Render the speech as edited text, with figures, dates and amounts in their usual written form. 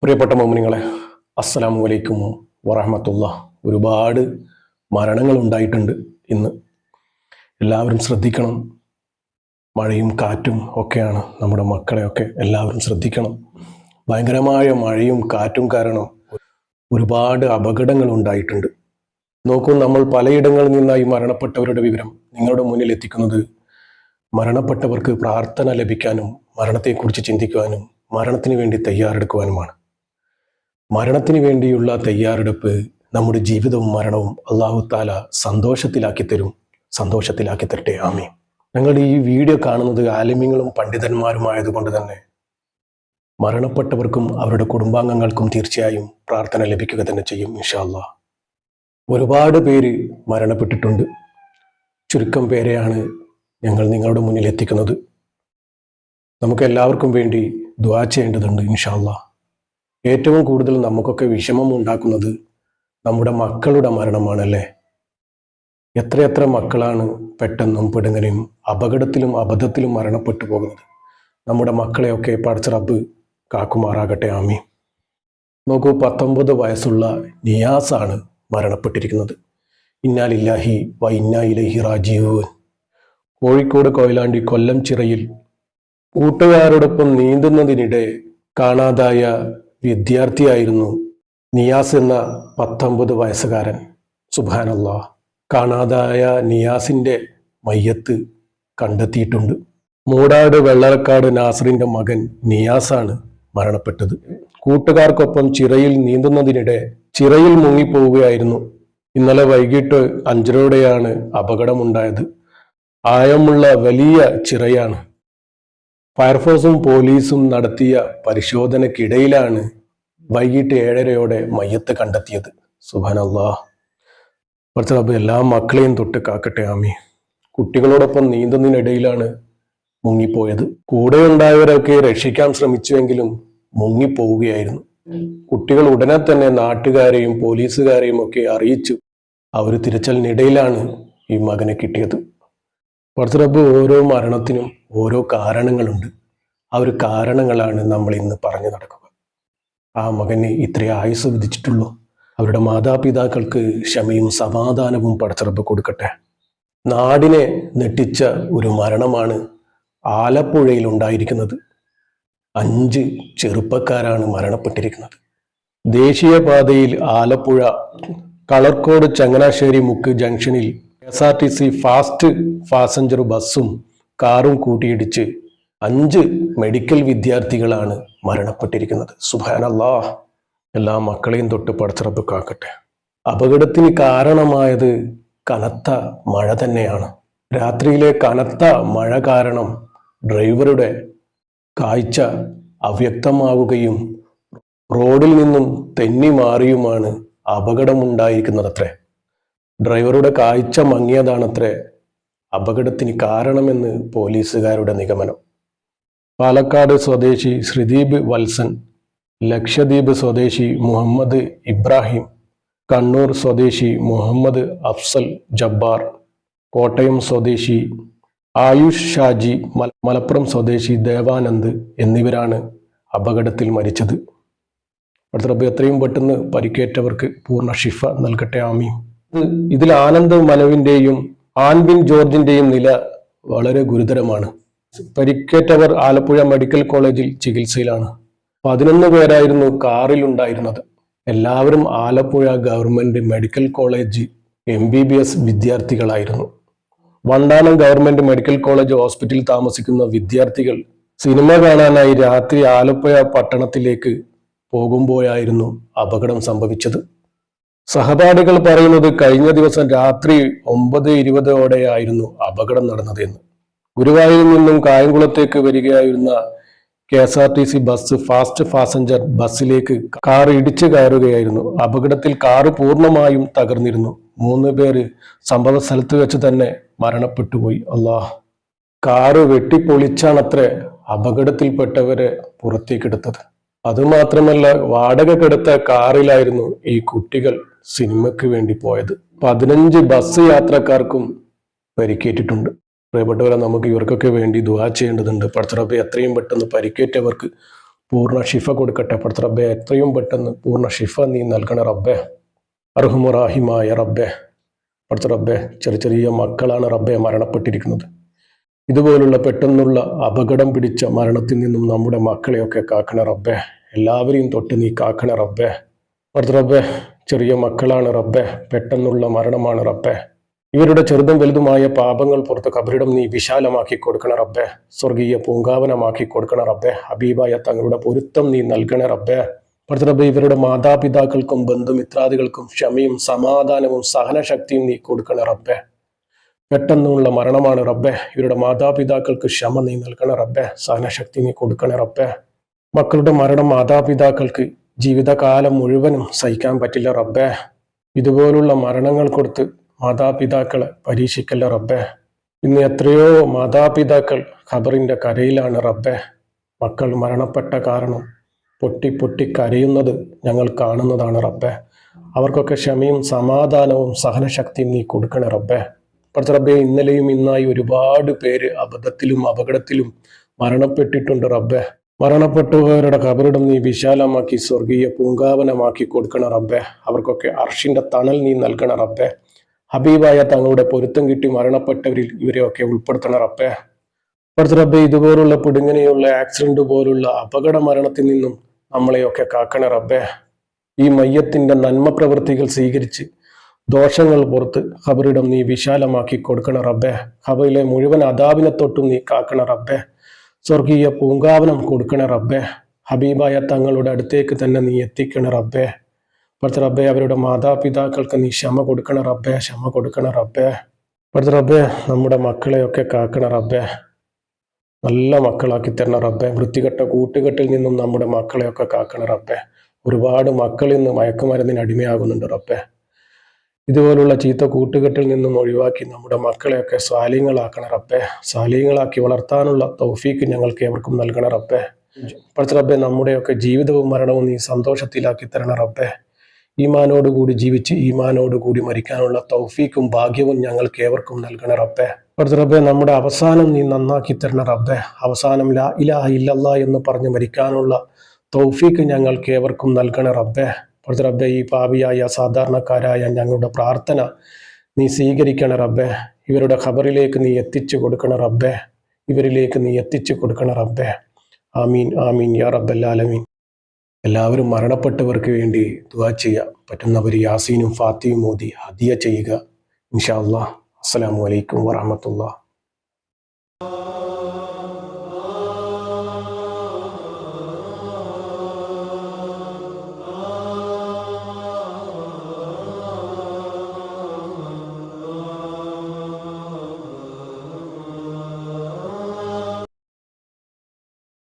പ്രിയപ്പെട്ട മോമിനിങ്ങളെ, അസ്സലാമു അലൈക്കും വറഹ്മത്തുള്ളാഹി. ഒരുപാട് മരണങ്ങൾ ഉണ്ടായിട്ടുണ്ട് ഇന്ന്. എല്ലാവരും ശ്രദ്ധിക്കണം. മഴയും കാറ്റും ഒക്കെയാണ് നമ്മുടെ മക്കളെയൊക്കെ എല്ലാവരും ശ്രദ്ധിക്കണം. ഭയങ്കരമായ മഴയും കാറ്റും കാരണം ഒരുപാട് അപകടങ്ങൾ ഉണ്ടായിട്ടുണ്ട്. നോക്കൂ, നമ്മൾ പലയിടങ്ങളിൽ നിന്നായി മരണപ്പെട്ടവരുടെ വിവരം നിങ്ങളുടെ മുന്നിൽ എത്തിക്കുന്നത് മരണപ്പെട്ടവർക്ക് പ്രാർത്ഥന ലഭിക്കാനും മരണത്തെക്കുറിച്ച് ചിന്തിക്കുവാനും മരണത്തിന് വേണ്ടി തയ്യാറെടുക്കുവാനുമാണ്. മരണത്തിന് വേണ്ടിയുള്ള തയ്യാറെടുപ്പ് നമ്മുടെ ജീവിതവും മരണവും അല്ലാഹു തആല സന്തോഷത്തിലാക്കി തരട്ടെ. ആമീൻ. ഞങ്ങൾ ഈ വീഡിയോ കാണുന്നത് ആലിമീങ്ങളും പണ്ഡിതന്മാരുമായതുകൊണ്ട് തന്നെ മരണപ്പെട്ടവർക്കും അവരുടെ കുടുംബാംഗങ്ങൾക്കും തീർച്ചയായും പ്രാർത്ഥന ലഭിക്കുക തന്നെ ചെയ്യും ഇൻഷാ അല്ലാഹ്. ഒരുപാട് പേര് മരണപ്പെട്ടിട്ടുണ്ട്. ചുരുക്കം പേരെയാണ് ഞങ്ങൾ നിങ്ങളുടെ മുന്നിൽ എത്തിക്കുന്നത്. നമുക്ക് എല്ലാവർക്കും വേണ്ടി ദുആ ചെയ്യേണ്ടതുണ്ട് ഇൻഷാ അല്ലാഹ്. ഏറ്റവും കൂടുതൽ നമുക്കൊക്കെ വിഷമം ഉണ്ടാക്കുന്നത് നമ്മുടെ മക്കളുടെ മരണമാണല്ലേ. എത്രയെത്ര മക്കളാണ് പെട്ടെന്നും പെടുങ്ങനെയും അപകടത്തിലും അബദ്ധത്തിലും മരണപ്പെട്ടു പോകുന്നത്. നമ്മുടെ മക്കളെയൊക്കെ പടച്ച റബ്ബ് കാക്കുമാറാകട്ടെ. ആമീൻ. നോക്കൂ, 19 വയസ്സുള്ള നിയാസാണ് മരണപ്പെട്ടിരിക്കുന്നത്. ഇന്നാ ലില്ലാഹി വ ഇന്നാ ഇലൈഹി റാജിഊൻ. കോഴിക്കോട് കൊയിലാണ്ടി കൊല്ലം ചിറയിൽ കൂട്ടുകാരോടൊപ്പം നീന്തുന്നതിനിടെ കാണാതായ വിദ്യാർത്ഥിയായിരുന്നു നിയാസ് എന്ന 19 വയസ്സുകാരൻ. സുബ്ഹാനല്ലാഹ്. കാണാതായ നിയാസിന്റെ മയ്യത്ത് കണ്ടെത്തിയിട്ടുണ്ട്. മൂടാട് വെള്ളറക്കാട് നാസറിന്റെ മകൻ നിയാസാണ് മരണപ്പെട്ടത്. കൂട്ടുകാർക്കൊപ്പം ചിറയിൽ നീന്തുന്നതിനിടെ ചിറയിൽ മുങ്ങിപ്പോവുകയായിരുന്നു. ഇന്നലെ വൈകിട്ട് 5:30 അപകടമുണ്ടായത്. ആഴമുള്ള വലിയ ചിറയാണ്. ഫയർഫോഴ്സും പോലീസും നടത്തിയ പരിശോധനയ്ക്കിടയിലാണ് വൈകിട്ട് 7:30 മയ്യത്ത് കണ്ടെത്തിയത്. സുബ്ഹാനല്ലാഹ്. പടച്ച റബ്ബ് എല്ലാ മക്കളെയും തൊട്ട് കാക്കട്ടെ. ആമീൻ. കുട്ടികളോടൊപ്പം നീന്തുന്നതിനിടയിലാണ് മുങ്ങിപ്പോയത്. കൂടെ ഉണ്ടായവരൊക്കെ രക്ഷിക്കാൻ ശ്രമിച്ചുവെങ്കിലും മുങ്ങിപ്പോവുകയായിരുന്നു. കുട്ടികൾ ഉടനെ തന്നെ നാട്ടുകാരെയും പോലീസുകാരെയും ഒക്കെ അറിയിച്ചു. അവർ തിരച്ചിലിനിടയിലാണ് ഈ മകനെ കിട്ടിയത്. പടച്ച റബ്ബ് ഓരോ മരണത്തിനും ഓരോ കാരണങ്ങളുണ്ട്. ആ ഒരു കാരണങ്ങളാണ് നമ്മൾ ഇന്ന് പറഞ്ഞു നടക്കുക. ആ മകന് ഇത്രയും ആയുസ് വിധിച്ചിട്ടുള്ളൂ. അവരുടെ മാതാപിതാക്കൾക്ക് ക്ഷമയും സമാധാനവും പടച്ച റബ്ബ് കൊടുക്കട്ടെ. നാടിനെ നെട്ടിച്ച ഒരു മരണമാണ് ആലപ്പുഴയിൽ ഉണ്ടായിരിക്കുന്നത്. 5 ചെറുപ്പക്കാരാണ് മരണപ്പെട്ടിരിക്കുന്നത്. ദേശീയപാതയിൽ ആലപ്പുഴ കളർക്കോട് ചങ്ങനാശ്ശേരി മുക്ക് ജംഗ്ഷനിൽ KSRTC ഫാസ്റ്റ് പാസഞ്ചർ ബസ്സും കാറും കൂട്ടിയിടിച്ച് 5 മെഡിക്കൽ വിദ്യാർത്ഥികളാണ് മരണപ്പെട്ടിരിക്കുന്നത്. സുബ്ഹാനല്ലാഹ്. എല്ലാ മക്കളെയും തൊട്ട് പടച്ച റബ്ബ് കാക്കട്ടെ. അപകടത്തിന് കാരണമായത് കനത്ത മഴ തന്നെയാണ്. രാത്രിയിലെ കനത്ത മഴ കാരണം ഡ്രൈവറുടെ കാഴ്ച അവ്യക്തമാവുകയും റോഡിൽ നിന്നും തെന്നി മാറിയുമാണ് അപകടമുണ്ടായിരിക്കുന്നതത്രേ. ഡ്രൈവറുടെ കാഴ്ച മങ്ങിയതാണത്രേ അപകടത്തിന് കാരണമെന്ന് പോലീസുകാരുടെ നിഗമനം. പാലക്കാട് സ്വദേശി ശ്രീദീപ് വത്സൻ, ലക്ഷദ്വീപ് സ്വദേശി മുഹമ്മദ് ഇബ്രാഹിം, കണ്ണൂർ സ്വദേശി മുഹമ്മദ് അഫ്സൽ ജബ്ബാർ, കോട്ടയം സ്വദേശി ആയുഷ് ഷാജി, മലപ്പുറം സ്വദേശി ദേവാനന്ദ് എന്നിവരാണ് അപകടത്തിൽ മരിച്ചത്. റബ്ബ് എത്രയും പെട്ടെന്ന് പരിക്കേറ്റവർക്ക് പൂർണ്ണ ഷിഫ നൽകട്ടെ. ആമീൻ. ഇതിൽ ആനന്ദ് മനുവിന്റെയും ആൻവിൻ ജോർജിന്റെയും നില വളരെ ഗുരുതരമാണ്. പരിക്കേറ്റവർ ആലപ്പുഴ മെഡിക്കൽ കോളേജിൽ ചികിത്സയിലാണ്. 11 പേരായിരുന്നു കാറിൽ ഉണ്ടായിരുന്നത്. എല്ലാവരും Alappuzha government medical college MBBS വിദ്യാർത്ഥികളായിരുന്നു. വണ്ടാനം ഗവൺമെന്റ് മെഡിക്കൽ കോളേജ് ഹോസ്പിറ്റലിൽ താമസിക്കുന്ന വിദ്യാർത്ഥികൾ സിനിമ കാണാനായി രാത്രി ആലപ്പുഴ പട്ടണത്തിലേക്ക് പോകുമ്പോഴായിരുന്നു അപകടം സംഭവിച്ചത്. സഹപാഠികൾ പറയുന്നത് കഴിഞ്ഞ ദിവസം രാത്രി 9:20 അപകടം നടന്നതെന്ന്. ഗുരുവായൂരിൽ നിന്നും കായംകുളത്തേക്ക് വരികയായിരുന്ന KSRTC ബസ് ഫാസ്റ്റ് പാസഞ്ചർ ബസ്സിലേക്ക് കാർ ഇടിച്ചു കയറുകയായിരുന്നു. അപകടത്തിൽ കാറ് പൂർണ്ണമായും തകർന്നിരുന്നു. 3 പേര് സംഭവ സ്ഥലത്ത് വെച്ച് തന്നെ മരണപ്പെട്ടുപോയി. അല്ലാഹ്. കാറ് വെട്ടിപ്പൊളിച്ചാണത്രേ അപകടത്തിൽപ്പെട്ടവരെ പുറത്തേക്കെടുത്തത്. അതുമാത്രമല്ല, വാടകക്കെടുത്ത കാറിലായിരുന്നു ഈ കുട്ടികൾ സിനിമയ്ക്ക് വേണ്ടി പോയത്. 15 ബസ് യാത്രക്കാർക്കും പരിക്കേറ്റിട്ടുണ്ട്. പ്രിയപ്പെട്ടവരെ, നമുക്ക് ഇവർക്കൊക്കെ വേണ്ടി ദുആ ചെയ്യേണ്ടതുണ്ട്. പടച്ച റബ്ബേ, എത്രയും പെട്ടെന്ന് പരിക്കേറ്റവർക്ക് പൂർണ്ണ ഷിഫ കൊടുക്കട്ടെ. പടച്ച റബ്ബെ എത്രയും പെട്ടെന്ന് പൂർണ്ണ ഷിഫ നീ നൽകണ റബ്ബെ. അർഹമുറാഹിമായ റബ്ബെ. പടച്ച റബ്ബെ ചെറിയ മക്കളാണ് റബ്ബെ മരണപ്പെട്ടിരിക്കുന്നത്. ഇതുപോലുള്ള പെട്ടെന്നുള്ള അപകടം പിടിച്ച മരണത്തിൽ നിന്നും നമ്മുടെ മക്കളെയൊക്കെ കാക്കണ റബ്ബെ. എല്ലാവരെയും തൊട്ട് നീ കാക്കണ റബ്ബെ. പടച്ച റബ്ബെ ചെറിയ മക്കളാണ് റബ്ബെ, പെട്ടെന്നുള്ള മരണമാണ് റബ്ബെ. ഇവരുടെ ചെറുതും വലുതുമായ പാപങ്ങൾ പുറത്ത് കബറിടം നീ വിശാലമാക്കി കൊടുക്കണ റബ്ബെ. സ്വർഗീയ പൂങ്കാവനമാക്കി കൊടുക്കണ റബ്ബെ. ഹബീബായ തങ്ങളുടെ പൊരുത്തം നീ നൽകണ റബ്ബെ. പടച്ച റബ്ബെ ഇവരുടെ മാതാപിതാക്കൾക്കും ബന്ധുമിത്രാദികൾക്കും ക്ഷമയും സമാധാനവും സഹനശക്തിയും നീ കൊടുക്കണ റബ്ബെ. പെട്ടെന്നുള്ള മരണമാണ് റബ്ബെ. ഇവരുടെ മാതാപിതാക്കൾക്ക് ക്ഷമ നീ നൽകണ റബ്ബെ. സഹനശക്തി നീ കൊടുക്കണ റബ്ബെ. മക്കളുടെ മരണം മാതാപിതാക്കൾക്ക് ജീവിതകാലം മുഴുവനും സഹിക്കാൻ പറ്റില്ല റബ്ബെ. ഇതുപോലുള്ള മരണങ്ങൾ കൊടുത്ത് മാതാപിതാക്കളെ പരീക്ഷിക്കല്ല റബ്ബെ. ഇന്ന് എത്രയോ മാതാപിതാക്കൾ ഖബറിന്റെ കരയിലാണ് റബ്ബെ. മക്കൾ മരണപ്പെട്ട കാരണം പൊട്ടി കരയുന്നത് ഞങ്ങൾ കാണുന്നതാണ് റബ്ബെ. അവർക്കൊക്കെ ക്ഷമയും സമാധാനവും സഹനശക്തിയും നീ കൊടുക്കണേ റബ്ബെ. പടച്ച റബ്ബെ ഇന്നലെയും ഇന്നായി ഒരുപാട് പേര് അബദ്ധത്തിലും അപകടത്തിലും മരണപ്പെട്ടിട്ടുണ്ട് റബ്ബെ. മരണപ്പെട്ടവരുടെ ഖബറിടം നീ വിശാലമാക്കി സ്വർഗീയ പൂങ്കാവനമാക്കി കൊടുക്കണ റബ്ബെ. അവർക്കൊക്കെ അർഷിന്റെ തണൽ നീ നൽകണ റബ്ബെ. ഹബീബായ തങ്ങളുടെ പൊരുത്തം കിട്ടി മരണപ്പെട്ടവരിൽ ഇവരെയൊക്കെ ഉൾപ്പെടുത്തണ റബ്ബെ. പടച്ച റബ്ബെ ഇതുപോലുള്ള പിടുങ്ങനെയുള്ള ആക്സിഡന്റ് പോലുള്ള അപകട മരണത്തിൽ നിന്നും നമ്മളെയൊക്കെ കാക്കണ റബ്ബെ. ഈ മയ്യത്തിന്റെ നന്മ പ്രവൃത്തികൾ സ്വീകരിച്ച് ദോഷങ്ങൾ പുറത്ത് ഖബറിടം നീ വിശാലമാക്കി കൊടുക്കണ റബ്ബെ. ഖബറിലെ മുഴുവൻ അദാബിനെ തൊട്ടും നീ കാക്കണ റബ്ബെ. സ്വർഗീയ പൂങ്കാവനം കൊടുക്കണ റബ്ബെ. ഹബീബായ തങ്ങളുടെ അടുത്തേക്ക് തന്നെ നീ എത്തിക്കണ റബ്ബെ. പടച്ച റബ്ബെ അവരുടെ മാതാപിതാക്കൾക്ക് നീ ക്ഷമ കൊടുക്കണ റബ്ബെ. ക്ഷമ കൊടുക്കണ റബ്ബെ. പടച്ച റബ്ബെ നമ്മുടെ മക്കളെയൊക്കെ കാക്കണ റബ്ബെ. നല്ല മക്കളാക്കി തരണ റബ്ബെ. വൃത്തികെട്ട കൂട്ടുകെട്ടിൽ നിന്നും നമ്മുടെ മക്കളെയൊക്കെ കാക്കണ റബ്ബെ. ഒരുപാട് മക്കൾ ഇന്ന് മയക്കുമരുന്നിന് അടിമയാകുന്നുണ്ട് റബ്ബെ. ഇതുപോലുള്ള ചീത്ത കൂട്ടുകെട്ടിൽ നിന്നും ഒഴിവാക്കി നമ്മുടെ മക്കളെയൊക്കെ സ്വാലിങ്ങളാക്കണ റബ്ബെ. സ്വാലിങ്ങളാക്കി വളർത്താനുള്ള തൗഫീക്ക് ഞങ്ങൾക്ക് ഏവർക്കും നൽകണ റബ്ബെ. പടച്ച റബ്ബെ നമ്മുടെയൊക്കെ ജീവിതവും മരണവും നീ സന്തോഷത്തിലാക്കി തരണ റബ്ബെ. ഈമാനോടുകൂടി ജീവിച്ച് ഈമാനോടുകൂടി മരിക്കാനുള്ള തൗഫീക്കും ഭാഗ്യവും ഞങ്ങൾക്ക് ഏവർക്കും നൽകണ റബ്ബെ. പടച്ച റബ്ബെ നമ്മുടെ അവസാനം നീ നന്നാക്കി തരണ റബ്ബെ. അവസാനം ലാ ഇലാഹ ഇല്ലല്ലാഹ് എന്ന് പറഞ്ഞ് മരിക്കാനുള്ള തൗഫീക്ക് ഞങ്ങൾക്ക് ഏവർക്കും നൽകണ റബ്ബെ. പടച്ച റബ്ബെ ഈ പാപിയായ സാധാരണക്കാരായ ഞങ്ങളുടെ പ്രാർത്ഥന നീ സ്വീകരിക്കണ റബ്ബെ. ഇവരുടെ ഖബറിലേക്ക് നീ എത്തിച്ചു കൊടുക്കണ റബ്ബെ. ഇവരിലേക്ക് നീ എത്തിച്ചു കൊടുക്കണ റബ്ബെ. ആമീൻ ആമീൻ യാ റബ്ബൽ ആലമീൻ. എല്ലാവരും മരണപ്പെട്ടവർക്ക് വേണ്ടി ദുആ ചെയ്യുക. പറ്റുന്നവർ യാസീനും ഫാത്തിയും ഓതി ഹദിയ ചെയ്യുക ഇൻഷാ അല്ലാഹ്. അസ്സലാമു അലൈക്കും വറഹ്മത്തുള്ളാഹി.